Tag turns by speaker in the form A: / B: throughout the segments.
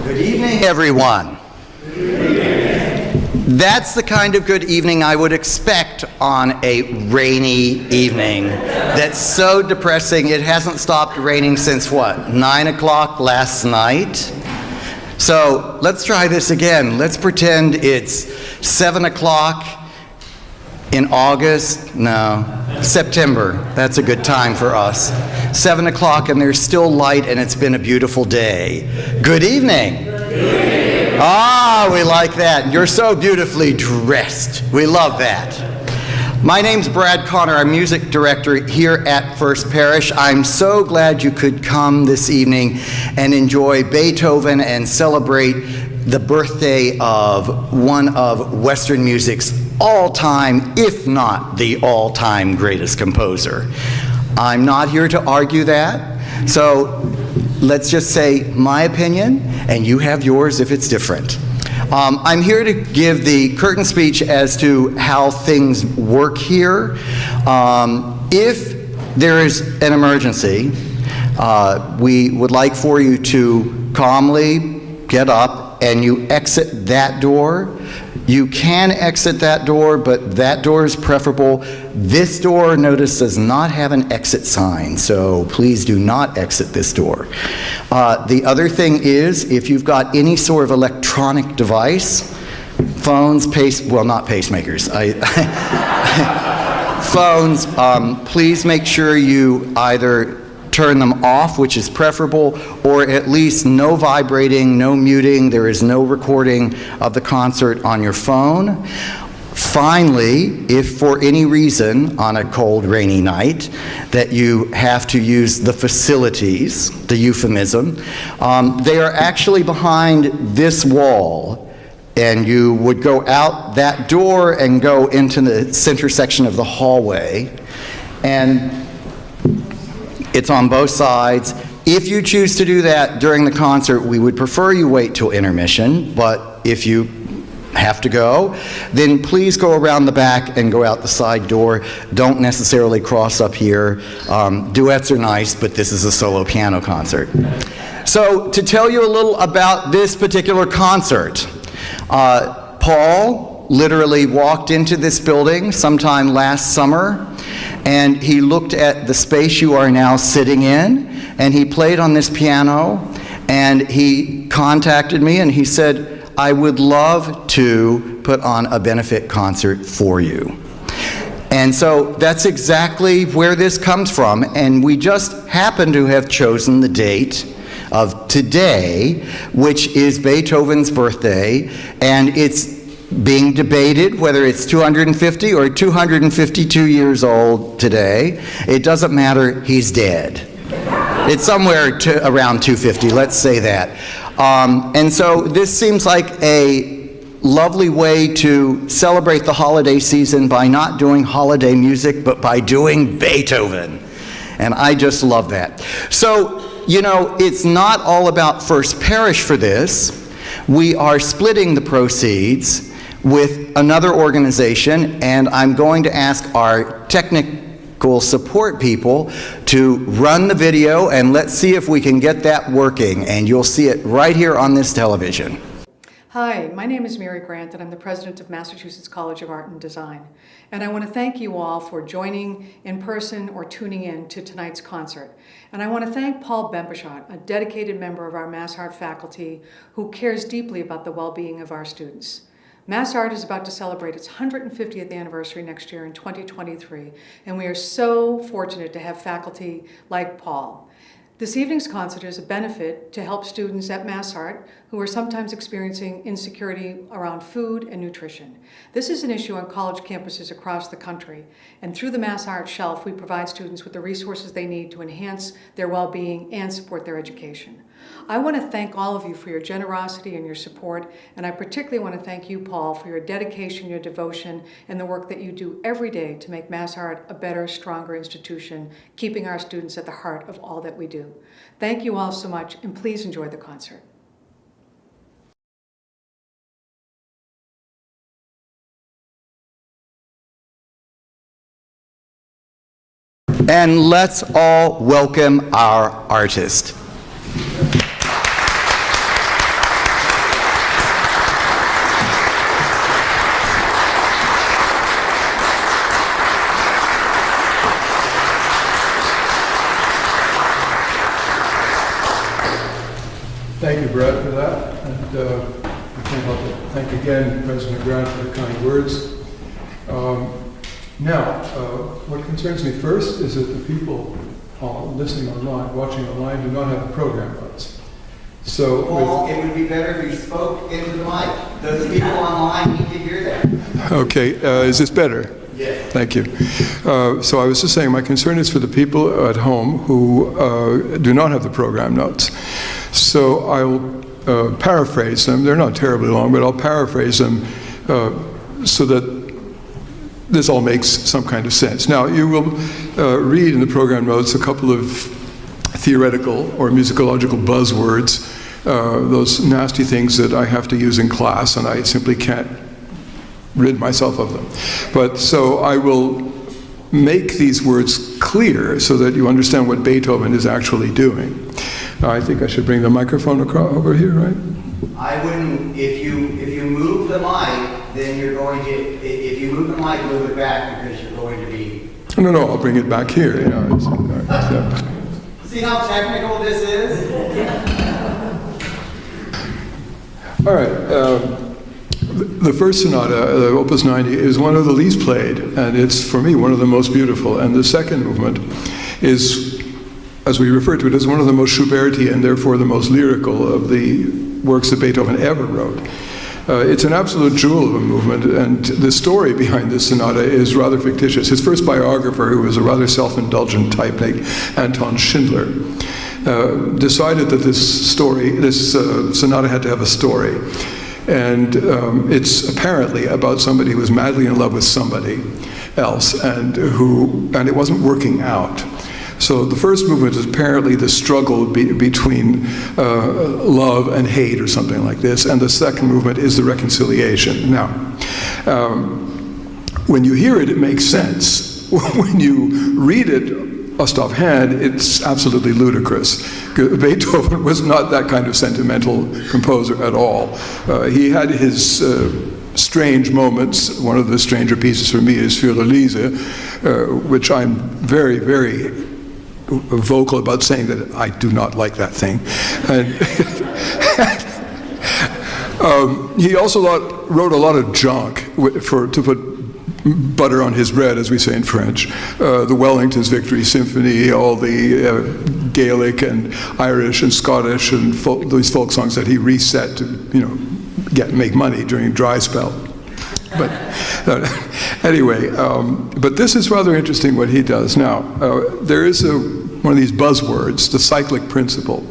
A: Good evening, everyone. That's the kind of good evening I would expect on a rainy evening. That's so depressing. It hasn't stopped raining since what, 9 o'clock last night? So let's try this again. Let's pretend it's 7 o'clock in August. No, September. That's a good time for us. 7 o'clock and there's still light and it's been a beautiful day. Good evening. Good evening. Ah, we like that. You're so beautifully dressed. We love that. My name's Brad Connor. I'm music director here at First Parish. I'm so glad you could come this evening and enjoy Beethoven and celebrate the birthday of one of Western music's all-time, if not the all-time greatest composer. I'm not here to argue that, so let's just say my opinion, and you have yours if it's different. I'm here to give the curtain speech as to how things work here. If there is an emergency, we would like for you to calmly get up and you exit that door. You can exit that door, but that door is preferable. This door, notice, does not have an exit sign, so please do not exit this door. The other thing is, if you've got any sort of electronic device, phones, not pacemakers, phones, please make sure you either turn them off, which is preferable, or at least no vibrating, no muting. There is no recording of the concert on your phone. Finally, if for any reason on a cold, rainy night that you have to use the facilities, the euphemism, they are actually behind this wall, and you would go out that door and go into the center section of the hallway, and it's on both sides. If you choose to do that during the concert, we would prefer you wait till intermission, but if you have to go, then please go around the back and go out the side door. Don't necessarily cross up here. Duets are nice, but this is a solo piano concert. So to tell you a little about this particular concert, Paul literally walked into this building sometime last summer, and he looked at the space you are now sitting in, and he played on this piano, and he contacted me and he said, I would love to put on a benefit concert for you. And so that's exactly where this comes from, and we just happen to have chosen the date of today, which is Beethoven's birthday, and it's being debated whether it's 250 or 252 years old today. It doesn't matter, he's dead. It's somewhere around 250, let's say that. And so this seems like a lovely way to celebrate the holiday season by not doing holiday music, but by doing Beethoven. And I just love that. So, you know, it's not all about First Parish for this. We are splitting the proceeds with another organization, and I'm going to ask our technical support people to run the video, and let's see if we can get that working, and you'll see it right here on this television.
B: Hi, my name is Mary Grant, and I'm the president of Massachusetts College of Art and Design. And I want to thank you all for joining in person or tuning in to tonight's concert. And I want to thank Paul-André Bempéchat, a dedicated member of our Mass Art faculty who cares deeply about the well-being of our students. Mass Art is about to celebrate its 150th anniversary next year in 2023, and we are so fortunate to have faculty like Paul. This evening's concert is a benefit to help students at Mass Art who are sometimes experiencing insecurity around food and nutrition. This is an issue on college campuses across the country, and through the Mass Art Shelf, we provide students with the resources they need to enhance their well-being and support their education. I want to thank all of you for your generosity and your support, and I particularly want to thank you, Paul, for your dedication, your devotion, and the work that you do every day to make Mass Art a better, stronger institution, keeping our students at the heart of all that we do. Thank you all so much, and please enjoy the concert.
A: And let's all welcome our artist.
C: Thank you, Brad, for that. And I can't help but thank again President Grant for the kind words. Now, what concerns me first is that the people listening online, watching online, do not have the program notes. So,
A: Paul, it would be better if you spoke into the mic. Those people online need to hear that.
C: okay, is this better?
A: Yes.
C: Thank you. So I was just saying, my concern is for the people at home who do not have the program notes. So I'll paraphrase them. They're not terribly long, but I'll paraphrase them so that this all makes some kind of sense. Now, you will read in the program notes a couple of theoretical or musicological buzzwords, those nasty things that I have to use in class, and I simply can't rid myself of them. But so I will make these words clear so that you understand what Beethoven is actually doing. Now, I think I should bring the microphone across over here, right?
A: I wouldn't, if you move the mic, then you're going to, if you move the mic, move it back because you're going to be...
C: No, I'll bring it back here. Yeah, all right, yeah.
A: See how technical this is?
C: All right. The first sonata, Opus 90, is one of the least played, and it's, for me, one of the most beautiful. And the second movement is, as we refer to it, as one of the most Schubertian and therefore the most lyrical of the works that Beethoven ever wrote. It's an absolute jewel of a movement, and the story behind this sonata is rather fictitious. His first biographer, who was a rather self-indulgent type named Anton Schindler, decided that this sonata had to have a story. And it's apparently about somebody who was madly in love with somebody else and it wasn't working out. So the first movement is apparently the struggle between love and hate or something like this, and the second movement is the reconciliation. Now, when you hear it, it makes sense. When you read it just offhand, it's absolutely ludicrous. Beethoven was not that kind of sentimental composer at all. He had his strange moments. One of the stranger pieces for me is Für Elise, which I'm very, very vocal about saying that I do not like that thing. And he also wrote a lot of junk to put butter on his bread, as we say in French. The Wellington's Victory Symphony, all the Gaelic and Irish and Scottish and these folk songs that he reset to, make money during a dry spell. But anyway, but this is rather interesting what he does. Now, there is one of these buzzwords, the cyclic principle.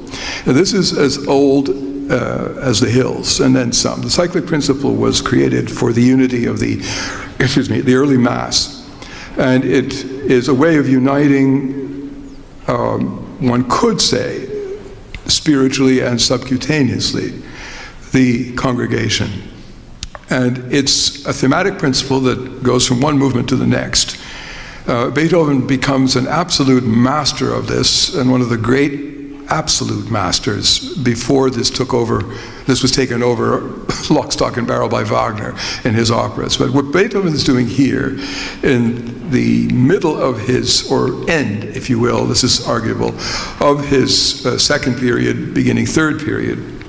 C: Now, this is as old as the hills, and then some. The cyclic principle was created for the unity of the early Mass. And it is a way of uniting, one could say, spiritually and subcutaneously, the congregation. And it's a thematic principle that goes from one movement to the next. Beethoven becomes an absolute master of this, and one of the great absolute masters before this was taken over lock, stock, and barrel by Wagner in his operas. But what Beethoven is doing here in the middle of his, or end, if you will, this is arguable, of his second period, beginning third period,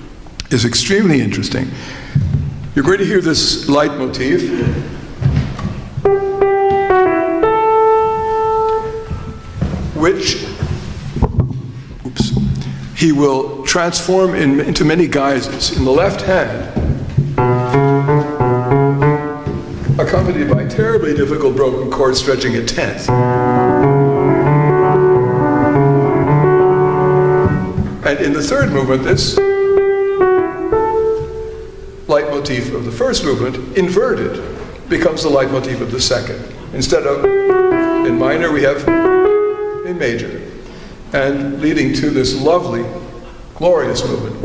C: is extremely interesting. You're going to hear this leitmotif, which he will transform into many guises. In the left hand, accompanied by terribly difficult broken chords stretching a tenth. And in the third movement, this leitmotif of the first movement, inverted, becomes the leitmotif of the second. Instead of in minor, we have in major, and leading to this lovely, glorious movement.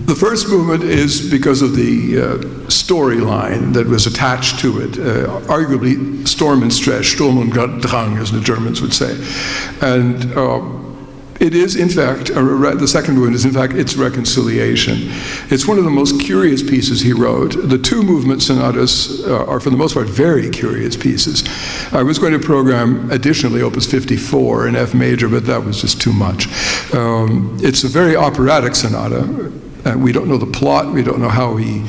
C: The first movement is because of the storyline that was attached to it, arguably Sturm und Stress, Sturm und Drang, as the Germans would say. And it is, in fact, the second movement is, in fact, its reconciliation. It's one of the most curious pieces he wrote. The two-movement sonatas are, for the most part, very curious pieces. I was going to program, additionally, Opus 54 in F major, but that was just too much. It's a very operatic sonata. We don't know the plot. We don't know how he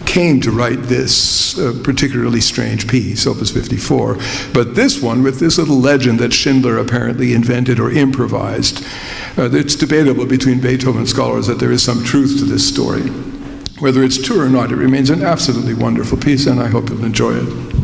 C: came to write this particularly strange piece, Opus 54. But this one, with this little legend that Schindler apparently invented or improvised, it's debatable between Beethoven scholars that there is some truth to this story. Whether it's true or not, it remains an absolutely wonderful piece, and I hope you'll enjoy it.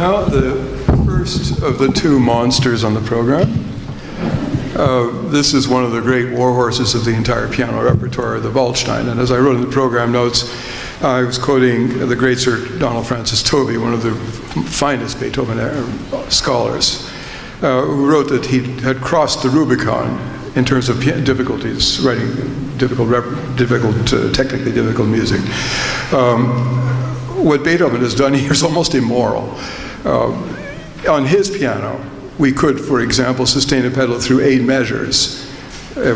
C: Now, the first of the two monsters on the program. This is one of the great war horses of the entire piano repertoire, the Waldstein. And as I wrote in the program notes, I was quoting the great Sir Donald Francis Tovey, one of the finest Beethoven scholars, who wrote that he had crossed the Rubicon in terms of difficulties, writing technically difficult music. What Beethoven has done here is almost immoral. On his piano, we could, for example, sustain a pedal through 8 measures,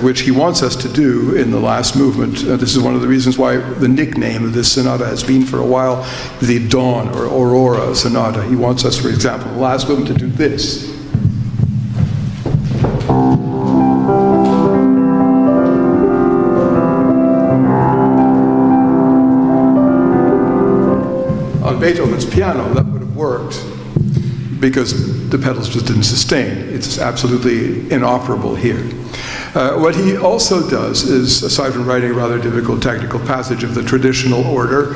C: which he wants us to do in the last movement. This is one of the reasons why the nickname of this sonata has been for a while the Dawn or Aurora Sonata. He wants us, for example, in the last movement to do this. On Beethoven's piano, that would have worked because the pedals just didn't sustain. It's absolutely inoperable here. What he also does is, aside from writing a rather difficult technical passage of the traditional order,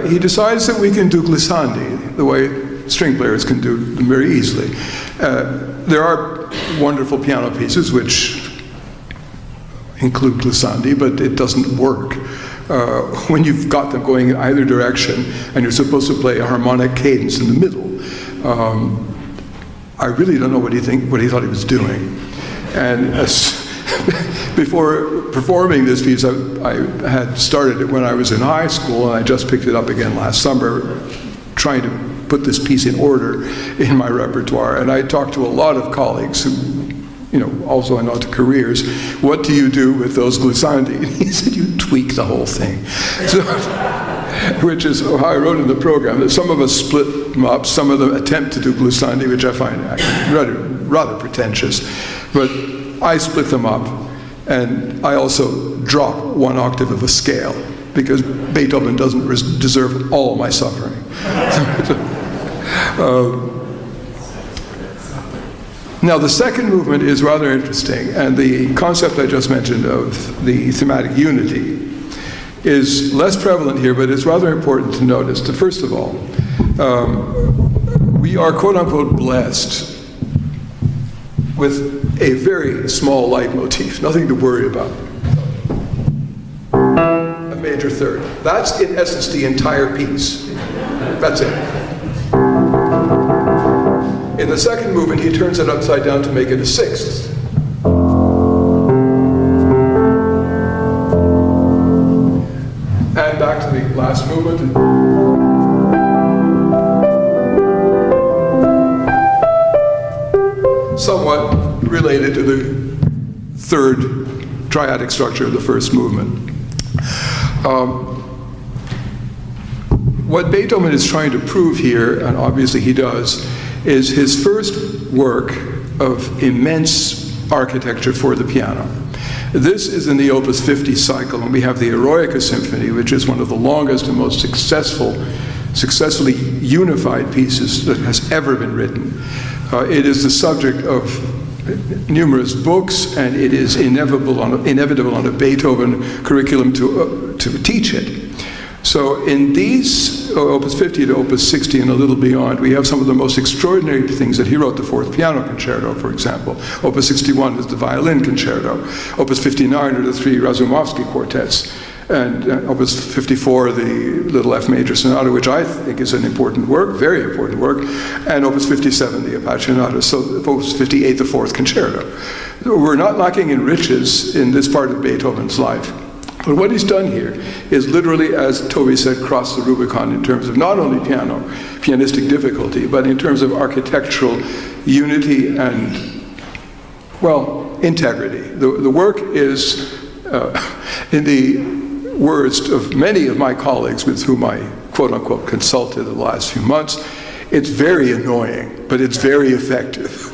C: he decides that we can do glissandi the way string players can do them very easily. There are wonderful piano pieces which include glissandi, but it doesn't work. When you've got them going in either direction and you're supposed to play a harmonic cadence in the middle, I really don't know what he thought he was doing. And before performing this piece, I had started it when I was in high school, and I just picked it up again last summer, trying to put this piece in order in my repertoire. And I talked to a lot of colleagues who, also went on to careers. What do you do with those glissandi? And he said, you tweak the whole thing. So, which is how I wrote in the program, that some of us split them up, some of them attempt to do glissandi, which I find actually rather pretentious. But I split them up, and I also drop 1 octave of a scale, because Beethoven doesn't deserve all my suffering. Now, the second movement is rather interesting, and the concept I just mentioned of the thematic unity is less prevalent here, but it's rather important to notice that, first of all, we are quote-unquote blessed with a very small leitmotif, nothing to worry about. A major third. That's, in essence, the entire piece. That's it. In the second movement, he turns it upside down to make it a 6th. And back to the last movement. Somewhat related to the third triadic structure of the first movement. What Beethoven is trying to prove here, and obviously he does, is his first work of immense architecture for the piano. This is in the Opus 50 cycle, and we have the Eroica Symphony, which is one of the longest and most successfully unified pieces that has ever been written. It is the subject of numerous books, and it is inevitable on a Beethoven curriculum to teach it. So in these Opus 50 to Opus 60 and a little beyond, we have some of the most extraordinary things that he wrote. The 4th Piano Concerto, for example. Opus 61 is the Violin Concerto. Opus 59 are the 3 Razumovsky quartets. And Opus 54, the Little F Major Sonata, which I think is an important work, very important work. And Opus 57, the Appassionata. So Opus 58, the 4th Concerto. We're not lacking in riches in this part of Beethoven's life. But what he's done here is literally, as Tovey said, cross the Rubicon in terms of not only pianistic difficulty, but in terms of architectural unity and, well, integrity. The work is, in the words of many of my colleagues with whom I, quote-unquote, consulted the last few months, it's very annoying, but it's very effective.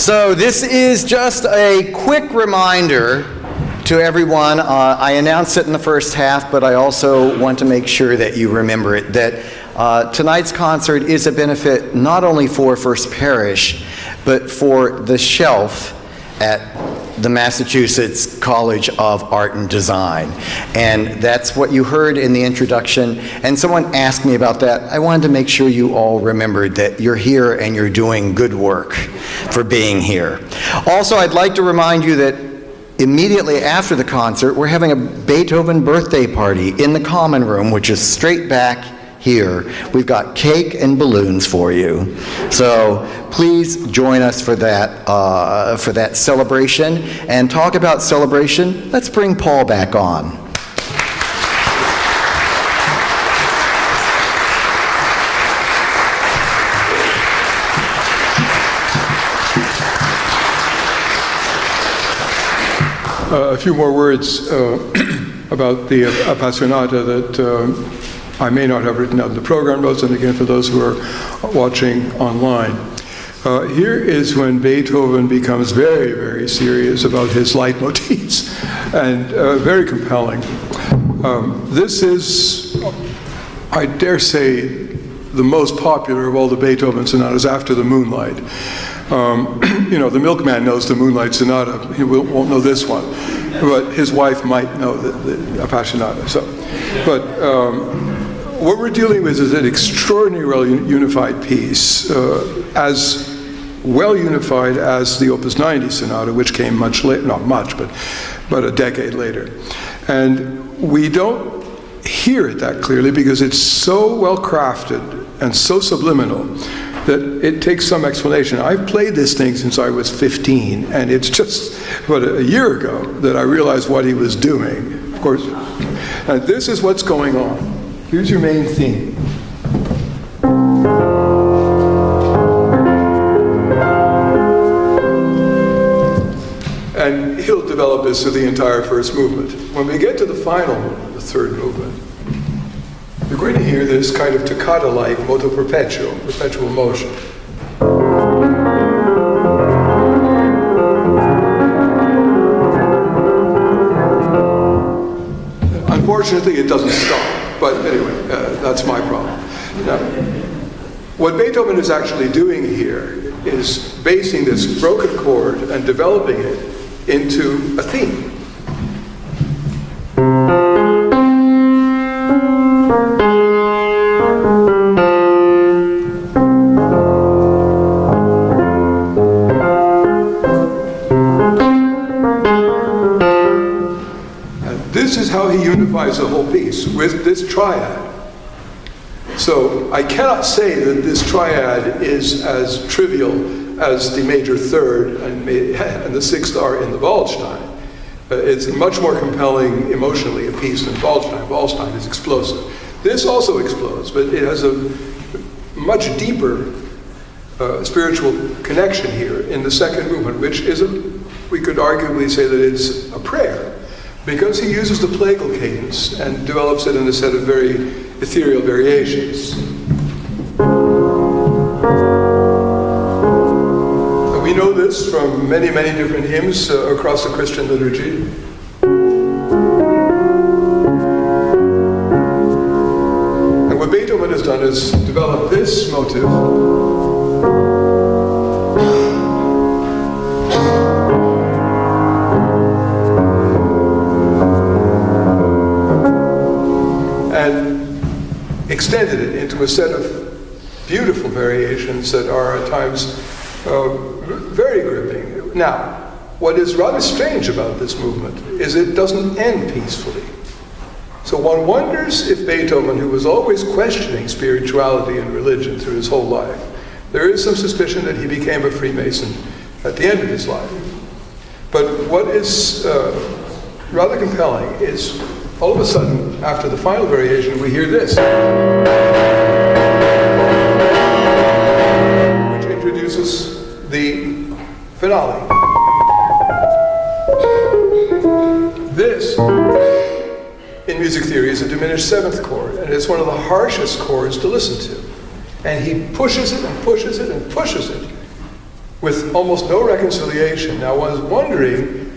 A: So this is just a quick reminder to everyone. I announced it in the first half, but I also want to make sure that you remember it, that tonight's concert is a benefit not only for First Parish, but for the shelf at the Massachusetts College of Art and Design. And that's what you heard in the introduction. And someone asked me about that. I wanted to make sure you all remembered that you're here and you're doing good work for being here. Also, I'd like to remind you that immediately after the concert, we're having a Beethoven birthday party in the common room, which is straight back here. We've got cake and balloons for you. So please join us for that celebration. And talk about celebration, let's bring Paul back on.
C: A few more words about the Appassionata that I may not have written out in the program notes, and again for those who are watching online. Here is when Beethoven becomes very, very serious about his leitmotifs, and very compelling. This is, I dare say, the most popular of all the Beethoven sonatas after the Moonlight. You know, the milkman knows the Moonlight Sonata. He won't know this one, but his wife might know the Appassionata. So, but what we're dealing with is an extraordinarily unified piece, as well unified as the Opus 90 Sonata, which came much later, not much, but a decade later. And we don't hear it that clearly because it's so well crafted and so subliminal that it takes some explanation. I've played this thing since I was 15, and it's just about a year ago that I realized what he was doing. Of course, and this is what's going on. Here's your main theme. And he'll develop this through the entire first movement. When we get to the final movement, the third movement, you're going to hear this kind of toccata-like moto perpetuo, perpetual motion. Unfortunately, it doesn't stop. But anyway, that's my problem. Now, what Beethoven is actually doing here is basing this broken chord and developing it into a theme. This is how he unifies the whole piece, with this triad. So I cannot say that this triad is as trivial as the major third and the sixth are in the Waldstein. It's much more compelling emotionally a piece than Waldstein. Waldstein is explosive. This also explodes, but it has a much deeper spiritual connection here in the second movement, which is, we could arguably say that it's a prayer, because he uses the plagal cadence and develops it in a set of very ethereal variations. We know this from many, many different hymns across the Christian liturgy. And what Beethoven has done is develop this motive extended it into a set of beautiful variations that are at times very gripping. Now, what is rather strange about this movement is it doesn't end peacefully. So one wonders if Beethoven, who was always questioning spirituality and religion through his whole life, there is some suspicion that he became a Freemason at the end of his life. But what is rather compelling is all of a sudden, after the final variation, we hear this, which introduces the finale. This, in music theory, is a diminished seventh chord, and it's one of the harshest chords to listen to. And he pushes it and pushes it and pushes it with almost no reconciliation. Now, I was wondering,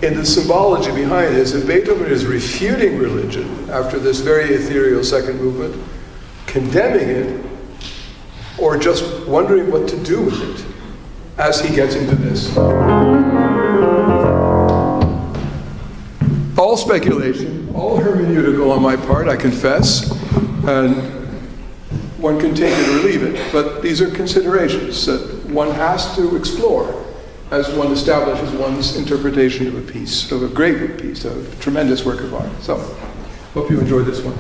C: in the symbology behind this, if Beethoven is refuting religion after this very ethereal second movement, condemning it, or just wondering what to do with it as he gets into this. All speculation, all hermeneutical on my part, I confess, and one can take it or leave it, but these are considerations that one has to explore as one establishes one's interpretation of a piece, of a great piece, a tremendous work of art. So, hope you enjoyed this one.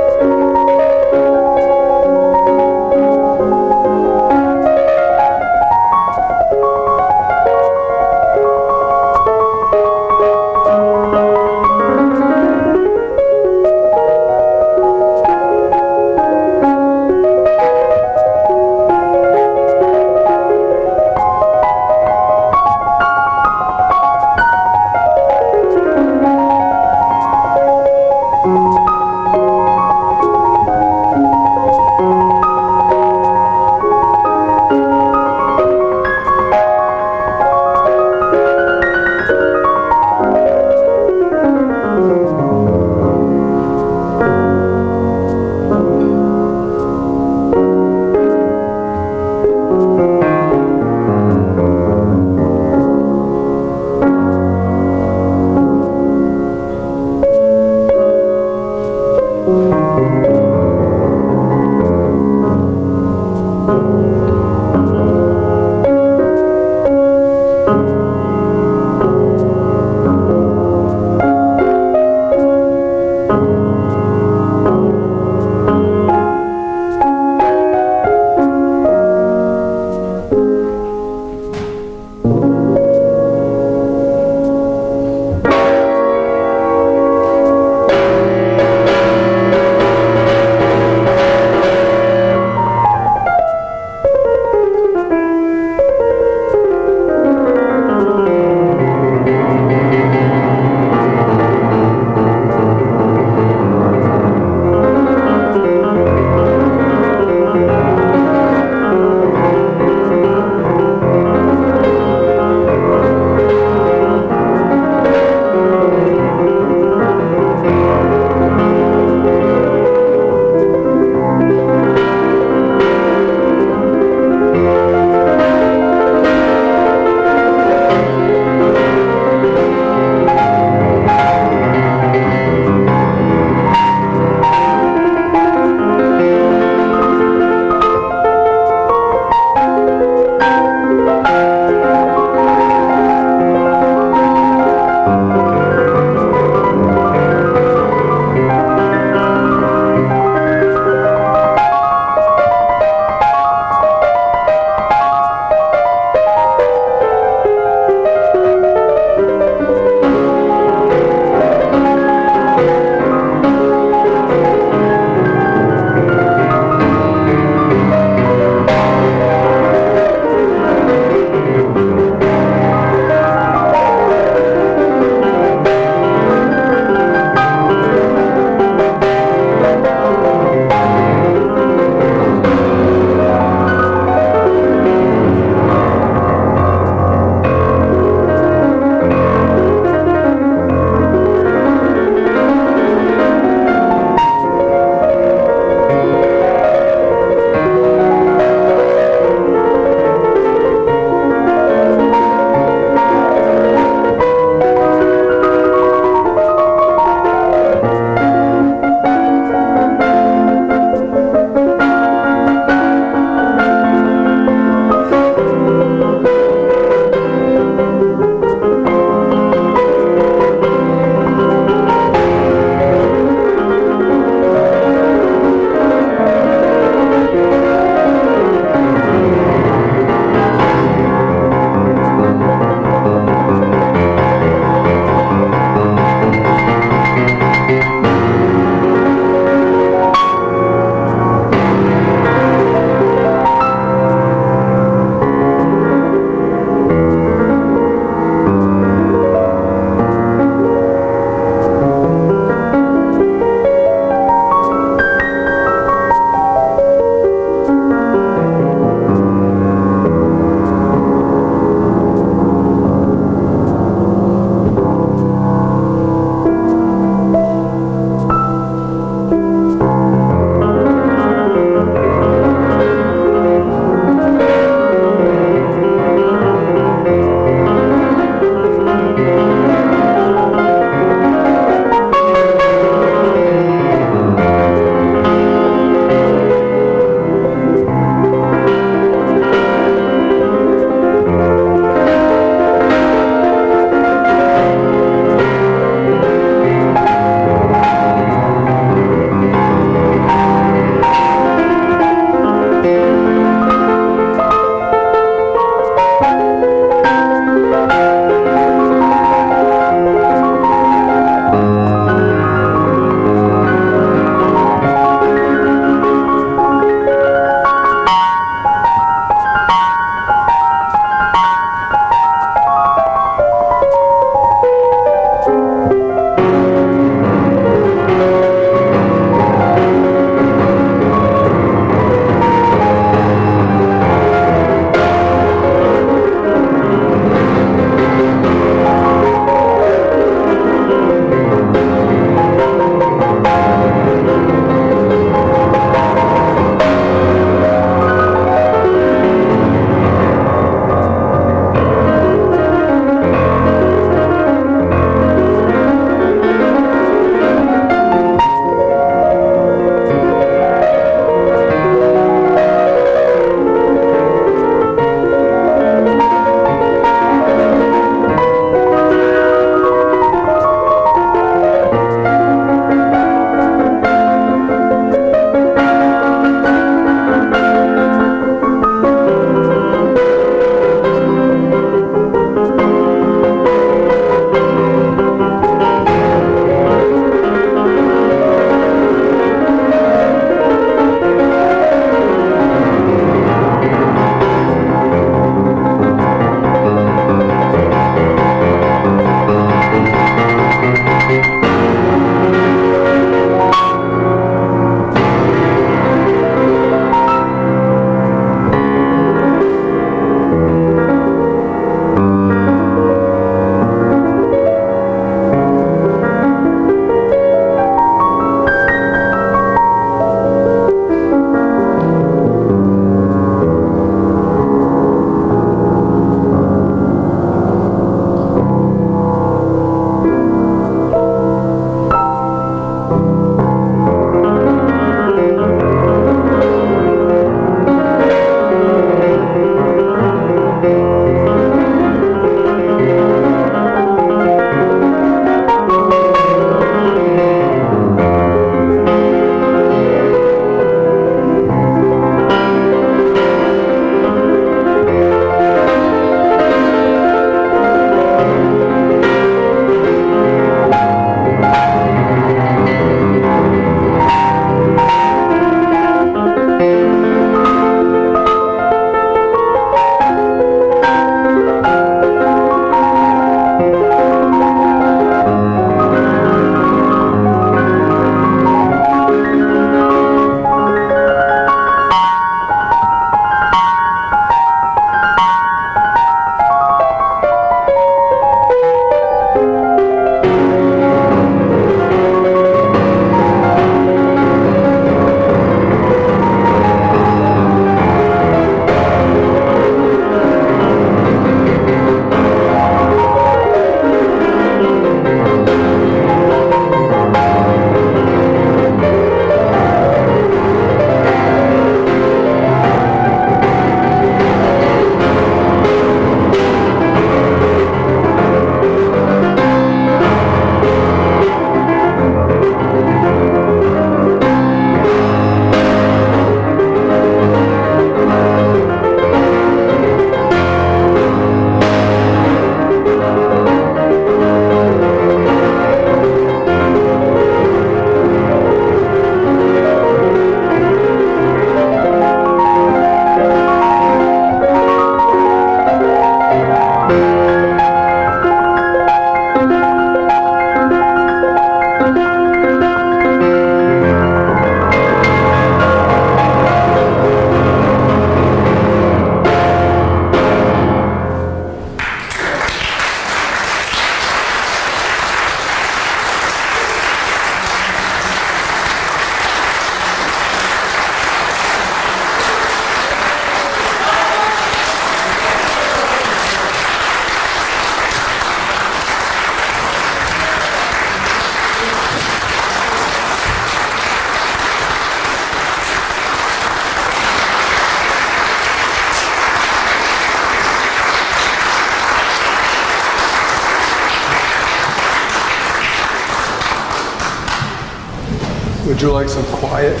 C: Would you like some quiet?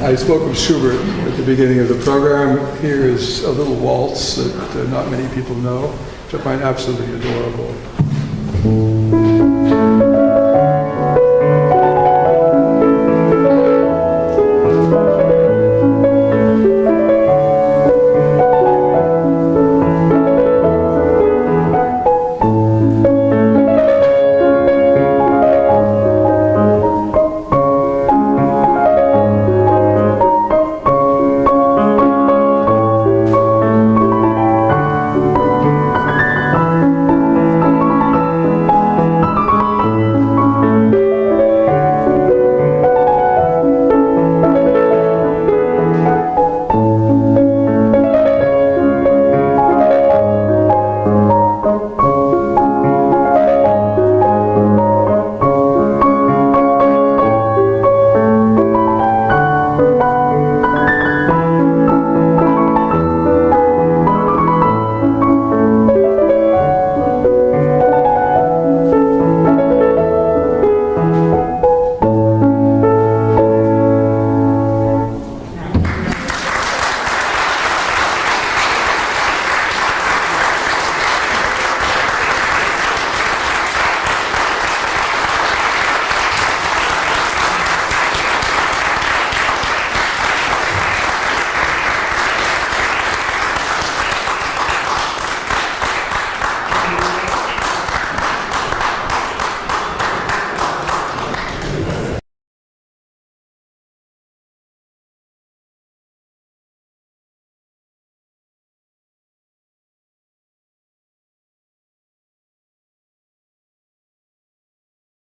C: I spoke of Schubert at the beginning of the program. Here is a little waltz that not many people know, which I find absolutely adorable.